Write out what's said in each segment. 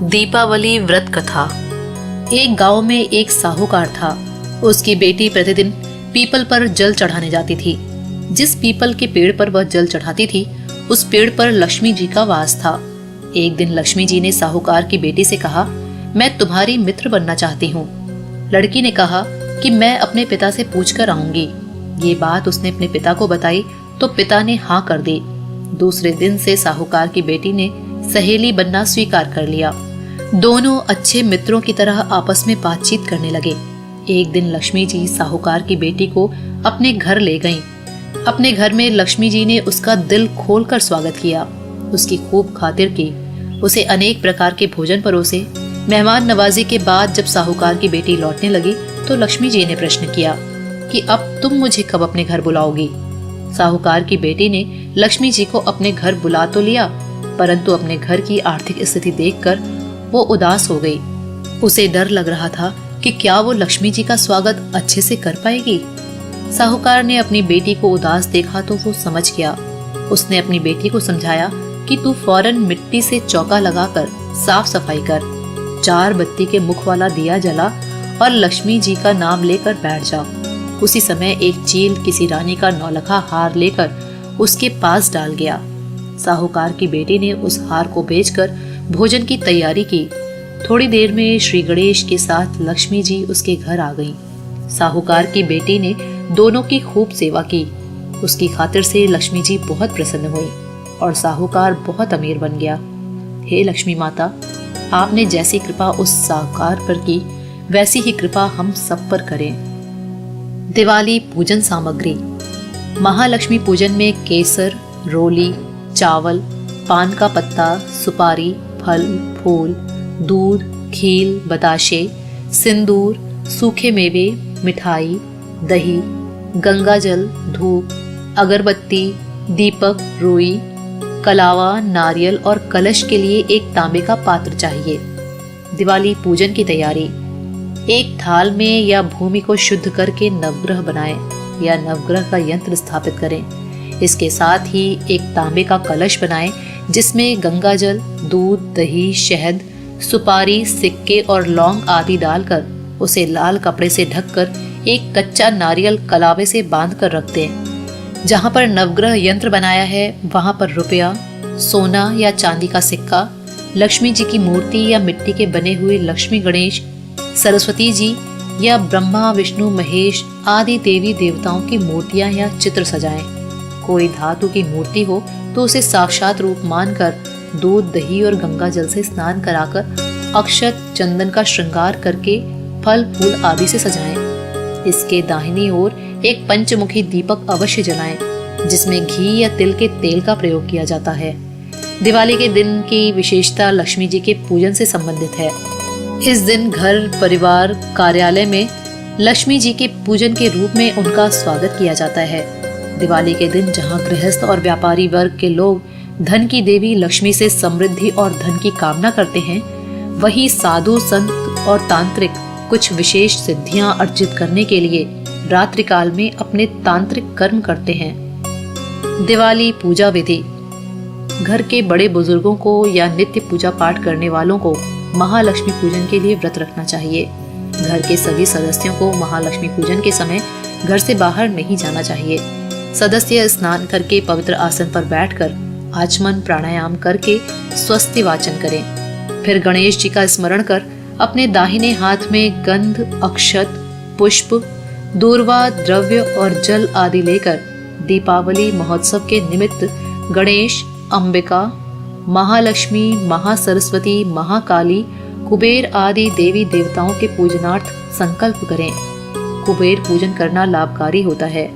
दीपावली व्रत कथा। एक गांव में एक साहूकार था। उसकी बेटी प्रतिदिन पीपल पर जल चढ़ाने जाती थी। जिस पीपल के पेड़ पर वह जल चढ़ाती थी, उस पेड़ पर लक्ष्मी जी का वास था। एक दिन लक्ष्मी जी ने साहूकार की बेटी से कहा, मैं तुम्हारी मित्र बनना चाहती हूँ। लड़की ने कहा कि मैं अपने पिता से पूछकर आऊंगी। ये बात उसने अपने पिता को बताई तो पिता ने हाँ कर दी। दूसरे दिन से साहूकार की बेटी ने सहेली बनना स्वीकार कर लिया। दोनों अच्छे मित्रों की तरह आपस में बातचीत करने लगे। एक दिन लक्ष्मी जी साहूकार की बेटी को अपने घर ले गईं। अपने घर में लक्ष्मी जी ने उसका दिल खोलकर स्वागत किया, उसकी खूब खातिर की, उसे अनेक प्रकार के भोजन परोसे। मेहमान नवाजी के बाद जब साहूकार की बेटी लौटने लगी तो लक्ष्मी जी ने प्रश्न किया कि अब तुम मुझे कब अपने घर बुलाओगी। साहूकार की बेटी ने लक्ष्मी जी को अपने घर बुला तो लिया, परंतु अपने घर की आर्थिक स्थिति देखकर वो उदास हो गई। उसे डर लग रहा था कि क्या वो लक्ष्मी जी का स्वागत अच्छे से कर पाएगी। साहूकार ने अपनी बेटी को उदास देखा तो वो समझ गया। उसने अपनी बेटी को समझाया कि तू फौरन मिट्टी से चौका लगाकर साफ सफाई कर, 4 बत्ती के मुख वाला दिया जला और लक्ष्मी जी का नाम लेकर बैठ जा। उसी समय एक चील किसी रानी का नौलखा हार लेकर उसके पास डाल गया। साहूकार की बेटी ने उस हार को बेचकर भोजन की तैयारी की। थोड़ी देर में श्री गणेश के साथ लक्ष्मी जी उसके घर आ गईं। साहूकार की बेटी ने दोनों की खूब सेवा की। उसकी खातिर से लक्ष्मी जी बहुत प्रसन्न हुई और साहूकार बहुत अमीर बन गया। हे लक्ष्मी माता, आपने जैसी कृपा उस साहूकार पर की, वैसी ही कृपा हम सब पर करें। दिवाली पूजन सामग्री। महालक्ष्मी पूजन में केसर, रोली, चावल, पान का पत्ता, सुपारी, फल, फूल, दूध, खील, बताशे, सिंदूर, सूखे मेवे, मिठाई, दही, गंगाजल, धूप, अगरबत्ती, दीपक, रुई, कलावा, नारियल और कलश के लिए एक तांबे का पात्र चाहिए। दिवाली पूजन की तैयारी। एक थाल में या भूमि को शुद्ध करके नवग्रह बनाएं या नवग्रह का यंत्र स्थापित करें। इसके साथ ही एक तांबे का कलश बनाएं जिसमें गंगाजल, दूध, दही, शहद, सुपारी, सिक्के और लौंग आदि डालकर उसे लाल कपड़े से ढककर एक कच्चा नारियल कलावे से बांधकर रख दें। जहां पर नवग्रह यंत्र बनाया है वहां पर रुपया, सोना या चांदी का सिक्का, लक्ष्मी जी की मूर्ति या मिट्टी के बने हुए लक्ष्मी गणेश, सरस्वती जी या ब्रह्मा, विष्णु, महेश आदि देवी देवताओं की मूर्तियां या चित्र सजाएं। कोई धातु की मूर्ति हो तो उसे साक्षात रूप मानकर दूध, दही और गंगा जल से स्नान कराकर अक्षत, चंदन का श्रृंगार करके फल फूल आदि से सजाएं। इसके दाहिनी ओर एक पंचमुखी दीपक अवश्य जलाएं जिसमें घी या तिल के तेल का प्रयोग किया जाता है। दिवाली के दिन की विशेषता लक्ष्मी जी के पूजन से संबंधित है। इस दिन घर, परिवार, कार्यालय में लक्ष्मी जी के पूजन के रूप में उनका स्वागत किया जाता है। दिवाली के दिन जहां गृहस्थ और व्यापारी वर्ग के लोग धन की देवी लक्ष्मी से समृद्धि और धन की कामना करते हैं, वहीं साधु, संत और तांत्रिक कुछ विशेष सिद्धियां अर्जित करने के लिए रात्रि काल में अपने तांत्रिक कर्म करते हैं। दिवाली पूजा विधि। घर के बड़े बुजुर्गों को या नित्य पूजा पाठ करने वालों को महालक्ष्मी पूजन के लिए व्रत रखना चाहिए। घर के सभी सदस्यों को महालक्ष्मी पूजन के समय घर से बाहर नहीं जाना चाहिए। सदस्य स्नान करके पवित्र आसन पर बैठकर आचमन प्राणायाम करके स्वस्ति वाचन करें। फिर गणेश जी का स्मरण कर अपने दाहिने हाथ में गंध, अक्षत, पुष्प, दूर्वा, द्रव्य और जल आदि लेकर दीपावली महोत्सव के निमित्त गणेश, अंबिका, महालक्ष्मी, महासरस्वती, महाकाली, कुबेर आदि देवी देवताओं के पूजनार्थ संकल्प करें। कुबेर पूजन करना लाभकारी होता है।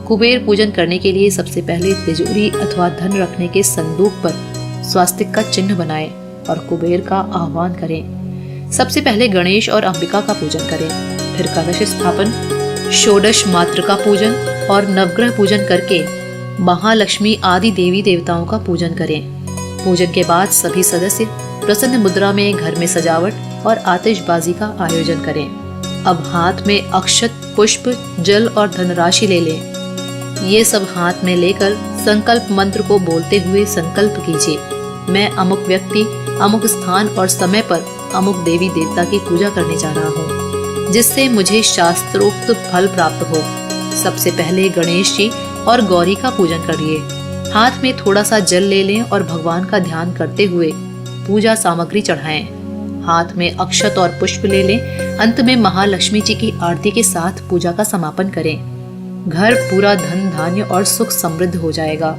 कुबेर पूजन करने के लिए सबसे पहले तिजोरी अथवा धन रखने के संदूक पर स्वास्तिक का चिन्ह बनाएं और कुबेर का आह्वान करें। सबसे पहले गणेश और अंबिका का पूजन करें, फिर कलश स्थापन, षोडश मातृका पूजन और नवग्रह पूजन करके महालक्ष्मी आदि देवी देवताओं का पूजन करें। पूजन के बाद सभी सदस्य प्रसन्न मुद्रा में घर में सजावट और आतिशबाजी का आयोजन करें। अब हाथ में अक्षत, पुष्प, जल और धनराशि ले लें। ये सब हाथ में लेकर संकल्प मंत्र को बोलते हुए संकल्प कीजिए। मैं अमुक व्यक्ति, अमुक स्थान और समय पर अमुक देवी देवता की पूजा करने जा रहा हूँ, जिससे मुझे शास्त्रोक्त फल प्राप्त हो। सबसे पहले गणेश जी और गौरी का पूजन करिए। हाथ में थोड़ा सा जल ले लें और भगवान का ध्यान करते हुए पूजा सामग्री चढ़ाएं। हाथ में अक्षत और पुष्प ले लें। अंत में महालक्ष्मी जी की आरती के साथ पूजा का समापन करें। घर पूरा धन धान्य और सुख समृद्ध हो जाएगा।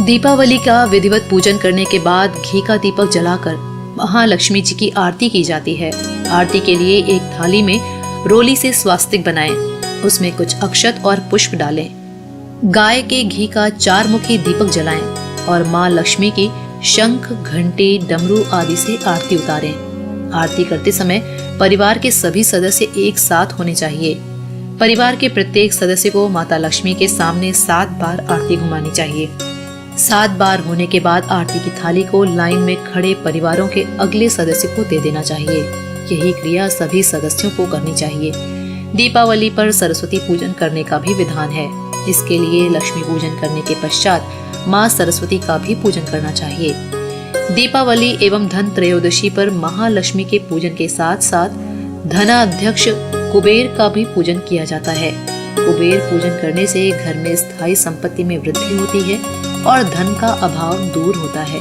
दीपावली का विधिवत पूजन करने के बाद घी का दीपक जलाकर महालक्ष्मी जी की आरती की जाती है। आरती के लिए एक थाली में रोली से स्वास्तिक बनाएं, उसमें कुछ अक्षत और पुष्प डालें। गाय के घी का 4 मुखी दीपक जलाएं और माँ लक्ष्मी की शंख, घंटी, डमरू आदि से आरती उतारें। आरती करते समय परिवार के सभी सदस्य एक साथ होने चाहिए। परिवार के प्रत्येक सदस्य को माता लक्ष्मी के सामने 7 बार आरती घुमानी चाहिए। 7 बार होने के बाद आरती की थाली को लाइन में खड़े परिवारों के अगले सदस्य को दे देना चाहिए। यही क्रिया सभी सदस्यों को करनी चाहिए। दीपावली पर सरस्वती पूजन करने का भी विधान है। इसके लिए लक्ष्मी पूजन करने के पश्चात माँ सरस्वती का भी पूजन करना चाहिए। दीपावली एवं धन त्रयोदशी पर महालक्ष्मी के पूजन के साथ साथ धनाध्यक्ष कुबेर का भी पूजन किया जाता है। कुबेर पूजन करने से घर में स्थायी संपत्ति में वृद्धि होती है और धन का अभाव दूर होता है।